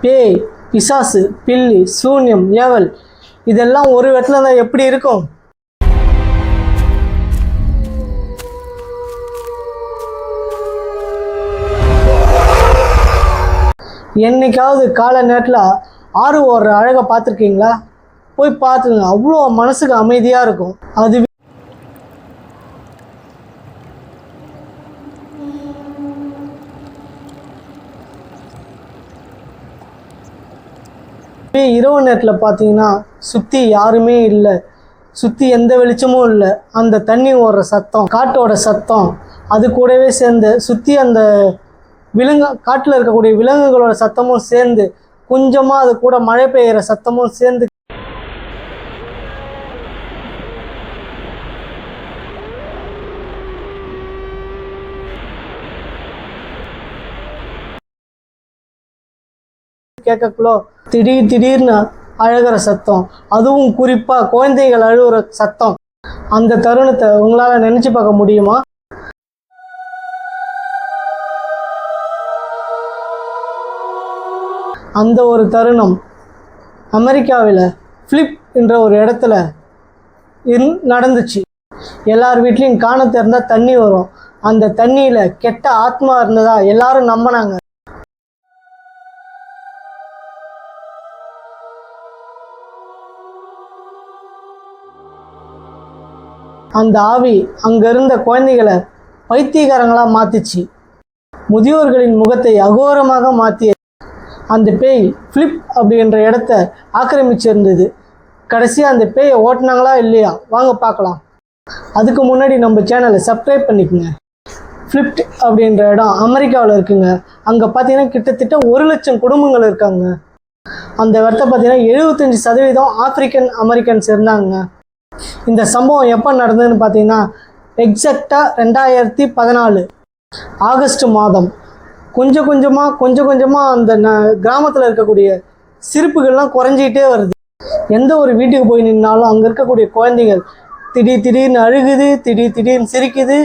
பேய், பிசாசு, பில்லி, சூன்யம், ஏவல் இதெல்லாம் ஒரு இடத்துல தான் எப்படி இருக்கும்? என்னைக்காவது காலை நேரத்தில் ஆறு ஓடுற அழகை பார்த்துருக்கீங்களா? போய் பார்த்துங்க, அவ்வளோ மனசுக்கு அமைதியாக இருக்கும். அது இரவு நேரத்தில் பார்த்தீங்கன்னா சுற்றி யாருமே இல்லை, சுற்றி எந்த வெளிச்சமும் இல்லை. அந்த தண்ணி ஓடுற சத்தம், காட்டோட சத்தம், அது கூடவே சேர்ந்து சுற்றி அந்த காட்டில் இருக்கக்கூடிய விலங்குகளோட சத்தமும் சேர்ந்து, கொஞ்சமாக அது கூட மழை பெய்கிற சத்தமும் சேர்ந்து கேட்கக்குள்ள திடீர்னு அழுகிற சத்தம், அதுவும் குறிப்பாக குழந்தைகள் அழுகிற சத்தம், அந்த தருணத்தை உங்களால் நினச்சி பார்க்க முடியுமா? அந்த ஒரு தருணம் அமெரிக்காவில் ஃபிலிப் என்ற ஒரு இடத்துல நடந்துச்சு. எல்லார் வீட்லேயும் காண திறந்தால் தண்ணி வரும். அந்த தண்ணியில் கெட்ட ஆத்மா இருந்ததா எல்லாரும் நம்பினாங்க. அந்த ஆவி அங்கே இருந்த குழந்தைகளை பைத்தியக்காரங்களாக மாற்றிச்சு. முதியோர்களின் முகத்தை அகோரமாக மாற்றிய அந்த பேய் ஃபிலிப் அப்படின்ற இடத்த ஆக்கிரமிச்சிருந்தது. கடைசியாக அந்த பேயை ஓட்டினாங்களா இல்லையா? வாங்க பார்க்கலாம். அதுக்கு முன்னாடி நம்ம சேனலை சப்ஸ்கிரைப் பண்ணிக்கோங்க. ஃபிலிப் அப்படின்ற இடம் அமெரிக்காவில் இருக்குங்க. அங்கே பார்த்தீங்கன்னா கிட்டத்தட்ட 1,00,000 குடும்பங்கள் இருக்காங்க. அந்த இடத்த பார்த்தீங்கன்னா 75% ஆப்பிரிக்கன் அமெரிக்கன்ஸ் இருந்தாங்க. இந்த சம்பவம் எப்போ நடந்ததுன்னு பார்த்தீங்கன்னா எக்ஸாக்டாக 2014 ஆகஸ்ட் மாதம். கொஞ்சம் கொஞ்சமாக அந்த கிராமத்தில் இருக்கக்கூடிய சிரிப்புகள்லாம் குறைஞ்சிக்கிட்டே வருது. எந்த ஒரு வீட்டுக்கு போய் நின்னாலும் அங்கே இருக்கக்கூடிய குழந்தைகள் திடீர்னு அழுகுது, திடீர்னு சிரிக்குது.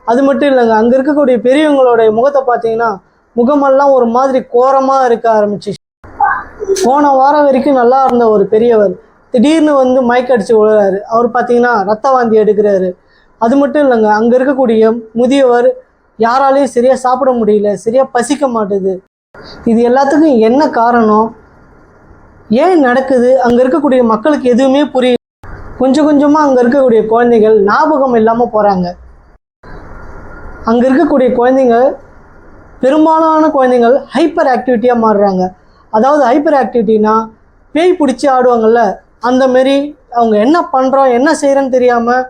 அது மட்டும் இல்லைங்க, அங்கே இருக்கக்கூடிய பெரியவங்களுடைய முகத்தை பார்த்தீங்கன்னா முகமெல்லாம் ஒரு மாதிரி கோரமாக இருக்க ஆரம்பிச்சு. போன வாரம் வரைக்கும் நல்லா இருந்த ஒரு பெரியவர் திடீர்னு வந்து மயக்கடிச்சு விழுறாரு. அவர் பார்த்தீங்கன்னா ரத்த வாந்தி எடுக்கிறாரு. அது மட்டும் இல்லைங்க, அங்கே இருக்கக்கூடிய முதியவர் யாராலையும் சரியாக சாப்பிட முடியல, சரியாக பசிக்க மாட்டுது. இது எல்லாத்துக்கும் என்ன காரணம்? ஏன் நடக்குது? அங்கே இருக்கக்கூடிய மக்களுக்கு எதுவுமே புரியல. கொஞ்சமாக அங்கே இருக்கக்கூடிய குழந்தைகள் ஞாபகம் இல்லாமல் போகிறாங்க. அங்கே இருக்கக்கூடிய குழந்தைங்க, பெரும்பாலான குழந்தைகள் ஹைப்பர் ஆக்டிவிட்டியாக மாறுறாங்க. அதாவது ஹைப்பர் ஆக்டிவிட்டினா பேய் பிடிச்சி ஆடுவாங்கள்ல, அந்த மாரி அவங்க என்ன பண்ணுறோம் என்ன செய்கிறேன்னு தெரியாமல்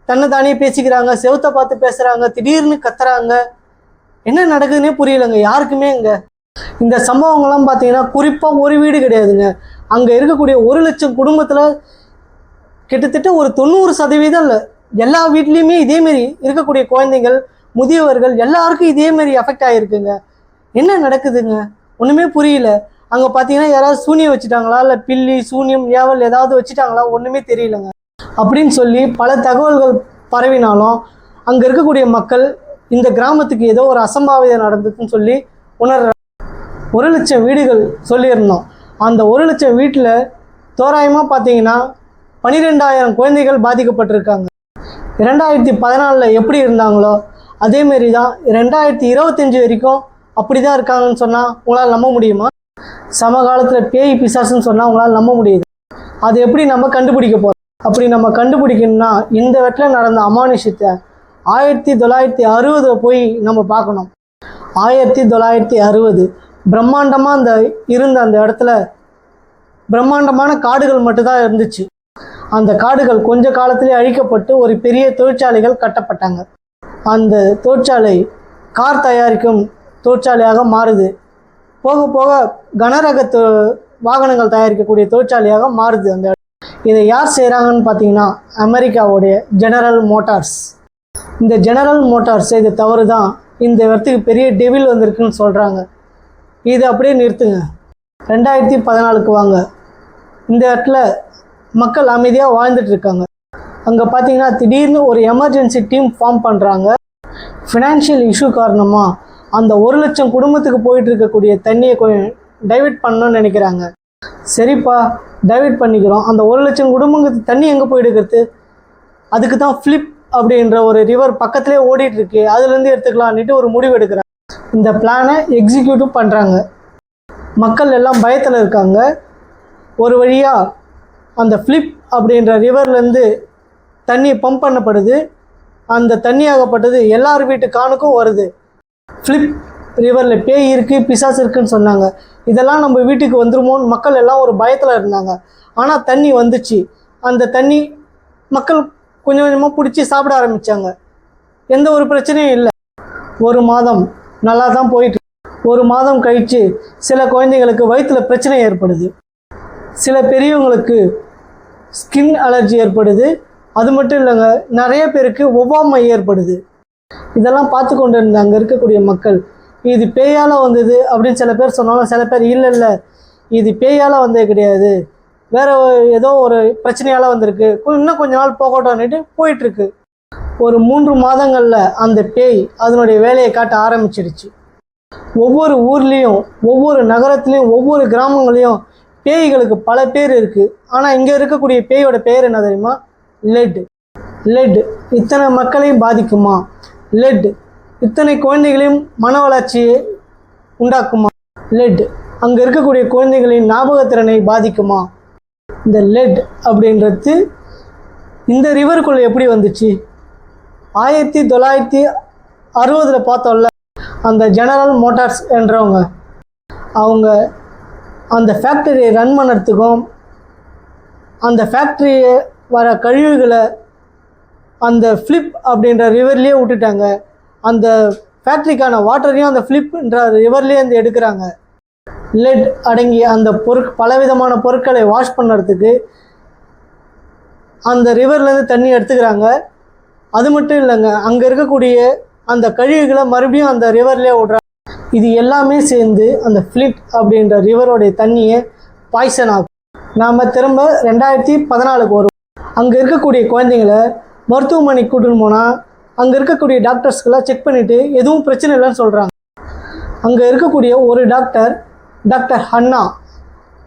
தன்னை தானே பேசிக்கிறாங்க, செவத்தை பார்த்து பேசுகிறாங்க, திடீர்னு கத்துறாங்க. என்ன நடக்குதுன்னே புரியலைங்க யாருக்குமே. இங்கே இந்த சம்பவங்கள்லாம் பார்த்தீங்கன்னா குறிப்பாக ஒரு வீடு கிடையாதுங்க. அங்கே இருக்கக்கூடிய 1,00,000 குடும்பத்தில் கிட்டத்தட்ட ஒரு 90% இல்லை, எல்லா வீட்லேயுமே இதேமாரி இருக்கக்கூடிய குழந்தைகள், முதியவர்கள் எல்லாருக்கும் இதேமாரி எஃபெக்ட் ஆகிருக்குங்க. என்ன நடக்குதுங்க ஒன்றுமே புரியல. அங்கே பார்த்தீங்கன்னா யாராவது சூனியம் வச்சுட்டாங்களா, இல்லை பில்லி, சூனியம், ஏவல் ஏதாவது வச்சுட்டாங்களா, ஒன்றுமே தெரியலைங்க. அப்படின்னு சொல்லி பல தகவல்கள் பரவினாலும் அங்கே இருக்கக்கூடிய மக்கள் இந்த கிராமத்துக்கு ஏதோ ஒரு அசம்பாவிதம் நடந்ததுன்னு சொல்லி உணர்ற 1,00,000 வீடுகள் சொல்லியிருந்தோம். அந்த 1,00,000 வீட்டில் தோராயமாக பார்த்தீங்கன்னா 12,000 குழந்தைகள் பாதிக்கப்பட்டிருக்காங்க. 2014 எப்படி இருந்தாங்களோ அதேமாரி தான் 2025 வரைக்கும் அப்படி தான் இருக்காங்கன்னு சொன்னால் உங்களால் நம்ப முடியுமா? சமகாலத்தில் பேய் பிசாசுன்னு சொன்னால் உங்களால் நம்ப முடியுது. அது எப்படி நம்ம கண்டுபிடிக்க போகிறோம்? அப்படி நம்ம கண்டுபிடிக்கணும்னா இந்த இடத்துல நடந்த அமானுஷத்தை 1960 போய் நம்ம பார்க்கணும். 1960 பிரம்மாண்டமாக அந்த இடத்துல பிரம்மாண்டமான காடுகள் மட்டும்தான் இருந்துச்சு. அந்த காடுகள் கொஞ்ச காலத்திலே அழிக்கப்பட்டு ஒரு பெரிய தொழிற்சாலைகள் கட்டப்பட்டாங்க. அந்த தொழிற்சாலை கார் தயாரிக்கும் தொழிற்சாலையாக மாறுது. போக போக கனரக வாகனங்கள் தயாரிக்கக்கூடிய தொழிற்சாலையாக மாறுது. அந்த இதை யார் செய்கிறாங்கன்னு பார்த்தீங்கன்னா அமெரிக்காவுடைய ஜெனரல் மோட்டார்ஸ். இந்த ஜெனரல் மோட்டார்ஸ் இது தவறு தான், இந்த இடத்துக்கு பெரிய டெவில் வந்திருக்குன்னு சொல்கிறாங்க. இது அப்படியே நிறுத்துங்க. 2014 வாங்க. இந்த இடத்துல மக்கள் அமைதியாக வாழ்ந்துட்டு இருக்காங்க. அங்கே பார்த்தீங்கன்னா திடீர்னு ஒரு எமர்ஜென்சி டீம் ஃபார்ம் பண்ணுறாங்க. ஃபினான்ஷியல் இஷ்யூ காரணமாக அந்த 1,00,000 குடும்பத்துக்கு போயிட்டு இருக்கக்கூடிய தண்ணியை டைவர்ட் பண்ணணும்னு நினைக்கிறாங்க. சரிப்பா, டைவர்ட் பண்ணிக்கிறோம். அந்த 1,00,000 குடும்பங்களுக்கு தண்ணி எங்கே போய் எடுக்கிறது? அதுக்கு தான் ஃப்ளிப் அப்படின்ற ஒரு ரிவர் பக்கத்துலேயே ஓடிட்டு இருக்கு, அதுலேருந்து எடுத்துக்கலான்ட்டு ஒரு முடிவு எடுக்கிறாங்க. இந்த பிளானை எக்ஸிக்யூட்டிவ் பண்ணுறாங்க. மக்கள் எல்லாம் பயத்தில் இருக்காங்க. ஒரு வழியாக அந்த ஃப்ளிப் அப்படின்ற ரிவர்லேருந்து தண்ணி பம்ப் பண்ணப்படுது. அந்த தண்ணியாகப்பட்டது எல்லார் வீட்டு காணுக்கும் வருது. ஃப்ளிப் ரிவரில் பேய் இருக்குது, பிசாசு இருக்குதுன்னு சொன்னாங்க. இதெல்லாம் நம்ம வீட்டுக்கு வந்துருமோன்னு மக்கள் எல்லாம் ஒரு பயத்தில் இருந்தாங்க. ஆனால் தண்ணி வந்துச்சு. அந்த தண்ணி மக்கள் கொஞ்சம் கொஞ்சமாக பிடிச்சி சாப்பிட ஆரம்பித்தாங்க. எந்த ஒரு பிரச்சனையும் இல்லை. ஒரு மாதம் நல்லா தான் போயிட்டு, ஒரு மாதம் கழித்து சில குழந்தைங்களுக்கு வயிற்றில் பிரச்சனை ஏற்படுது. சில பெரியவங்களுக்கு ஸ்கின் அலர்ஜி ஏற்படுது. அது மட்டும் இல்லைங்க, நிறைய பேருக்கு ஒவ்வாமை ஏற்படுது. இதெல்லாம் பார்த்து கொண்டு இருந்த அங்கே இருக்கக்கூடிய மக்கள், இது பேயால் வந்தது அப்படின்னு சில பேர் சொன்னாலும், சில பேர் இல்லை இது பேயால் வந்தது கிடையாது, வேறு ஏதோ ஒரு பிரச்சனையால் வந்திருக்கு, இன்னும் கொஞ்ச நாள் போகட்டும்னுட்டு போயிட்டுருக்கு. ஒரு 3 மாதங்களில் அந்த பேய் அதனுடைய வேலையை காட்ட ஆரம்பிச்சிடுச்சு. ஒவ்வொரு ஊர்லேயும், ஒவ்வொரு நகரத்துலேயும், ஒவ்வொரு கிராமங்களையும் பேய்களுக்கு பல பேர் இருக்குது. ஆனால் இங்கே இருக்கக்கூடிய பேயோட பேர் என்ன தெரியுமா? லெட். லெட் இத்தனை மக்களையும் பாதிக்குமா? லெட் இத்தனை குழந்தைகளையும் மன வளர்ச்சியை உண்டாக்குமா? லெட் அங்கே இருக்கக்கூடிய குழந்தைகளின் ஞாபகத்திறனை பாதிக்குமா? இந்த லெட் அப்படின்றது இந்த ரிவருக்குள்ளே எப்படி வந்துச்சு? 1960 பார்த்தோம்ல, அந்த ஜெனரல் மோட்டார்ஸ் என்றவங்க, அவங்க அந்த ஃபேக்டரியை ரன் பண்ணுறதுக்கும் அந்த ஃபேக்ட்ரியை வர கழிவுகளை அந்த ஃப்ளிப் அப்படின்ற ரிவர்லேயே விட்டுட்டாங்க. அந்த ஃபேக்ட்ரிக்கான வாட்டரையும் அந்த ஃப்ளிப்ன்ற ரிவர்லேயே வந்து எடுக்கிறாங்க. லெட் அடங்கிய அந்த பலவிதமான பொருட்களை வாஷ் பண்ணுறதுக்கு அந்த ரிவர்லேருந்து தண்ணி எடுத்துக்கிறாங்க. அது மட்டும் இல்லைங்க, அங்கே இருக்கக்கூடிய அந்த கழிவுகளை மறுபடியும் அந்த ரிவர்லேயே விடுறாங்க. இது எல்லாமே சேர்ந்து அந்த ஃப்ளிப் அப்படின்ற ரிவரோடைய தண்ணியை பாய்சன் ஆகும். நாம் திரும்ப 2014 வருவோம். அங்கே இருக்கக்கூடிய குழந்தைங்களை மருத்துவமனைக்கு கூட்டின்னு போனால் அங்கே இருக்கக்கூடிய டாக்டர்ஸ்க்கெல்லாம் செக் பண்ணிவிட்டு எதுவும் பிரச்சனை இல்லைன்னு சொல்கிறாங்க. அங்கே இருக்கக்கூடிய ஒரு டாக்டர், டாக்டர் ஹன்னா,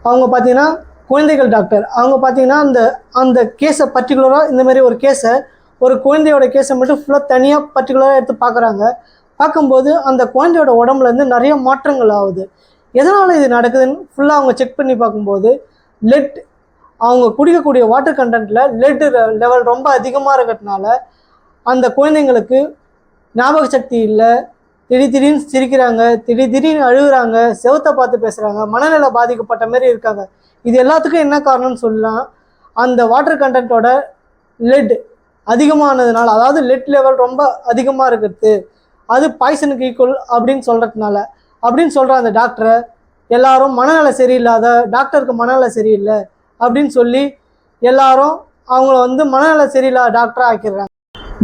அவங்க பார்த்திங்கன்னா குழந்தைகள் டாக்டர். அவங்க பார்த்திங்கன்னா அந்த கேஸை பர்டிகுலராக, இந்தமாரி ஒரு கேஸை, ஒரு குழந்தையோட கேஸை மட்டும் ஃபுல்லாக தனியாக பர்டிகுலராக எடுத்து பார்க்குறாங்க. பார்க்கும்போது அந்த குழந்தையோட உடம்புலேருந்து நிறைய மாற்றங்கள் ஆகுது. எதனால் இது நடக்குதுன்னு ஃபுல்லாக அவங்க செக் பண்ணி பார்க்கும்போது, லெட், அவங்க குடிக்கக்கூடிய வாட்டர் கண்டென்ட்டில் லெட் லெவல் ரொம்ப அதிகமாக இருக்கிறதுனால அந்த குழந்தைங்களுக்கு ஞாபக சக்தி இல்லை, திடீர்னு சிரிக்கிறாங்க, திடீர்னு அழுகுறாங்க, செவத்தை பார்த்து பேசுகிறாங்க, மனநிலை பாதிக்கப்பட்ட மாதிரி இருக்காங்க. இது எல்லாத்துக்கும் என்ன காரணம்னு சொல்லலாம், அந்த வாட்டர் கண்டென்ட்டோட லெட் அதிகமானதுனால, அதாவது லெட் லெவல் ரொம்ப அதிகமாக இருக்கிறது, அது பாய்சனுக்கு ஈக்குவல் அப்படின்னு சொல்கிறதுனால அப்படின்னு சொல்கிற அந்த டாக்டரை எல்லாரும் மனநிலை சரியில்லாத டாக்டருக்கு மனநிலை சரியில்லை அப்படின்னு சொல்லி எல்லாரும் அவங்கள வந்து மனநிலை சரியில்லாத டாக்டராக ஆக்கிடுறாங்க.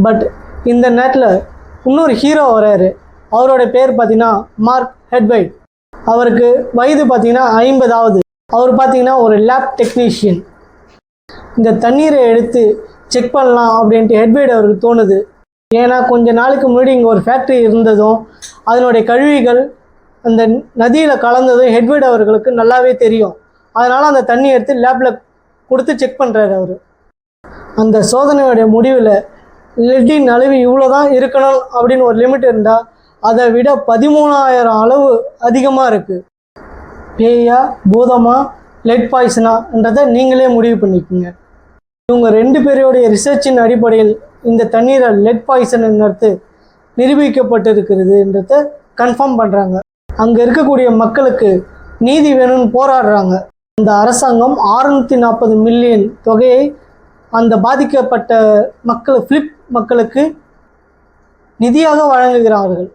பட் இந்த நேரத்தில் இன்னொரு ஹீரோ வராரு. அவரோட பேர் பார்த்தீங்கன்னா மார்க் ஹெட்வைட். அவருக்கு வயது பார்த்தீங்கன்னா 50ஆவது. அவர் பார்த்தீங்கன்னா ஒரு லேப் டெக்னீஷியன். இந்த தண்ணீரை எடுத்து செக் பண்ணலாம் அப்படின்ட்டு ஹெட்வைட் அவருக்கு தோணுது. ஏன்னா கொஞ்ச நாளுக்கு முன்னாடி இங்கே ஒரு ஃபேக்ட்ரி இருந்ததும் அதனுடைய கழிவுகள் அந்த நதியில் கலந்ததும் ஹெட்வைட் அவர்களுக்கு நல்லாவே தெரியும். அதனால் அந்த தண்ணி எடுத்து லேப்பில் கொடுத்து செக் பண்ணுறாரு அவர். அந்த சோதனையோடைய முடிவில் லெட்டின் அளவு இவ்வளோ தான் இருக்கணும் அப்படின்னு ஒரு லிமிட் இருந்தால் அதை விட 13,000 அளவு அதிகமாக இருக்குது. பேயா, பூதமா, லெட் பாய்சனான்றதை நீங்களே முடிவு பண்ணிக்கோங்க. இவங்க 2 பேருடைய ரிசர்ச்சின் அடிப்படையில் இந்த தண்ணீரை லெட் பாய்சன்ங்கிறது நிரூபிக்கப்பட்டிருக்கிறதுன்றத கன்ஃபார்ம் பண்ணுறாங்க. அங்கே இருக்கக்கூடிய மக்களுக்கு நீதி வேணும்னு போராடுறாங்க. அந்த அரசாங்கம் 640 மில்லியன் தொகையை அந்த பாதிக்கப்பட்ட ஃப்ளிப் மக்களுக்கு நிதியாக வழங்குகிறார்கள்.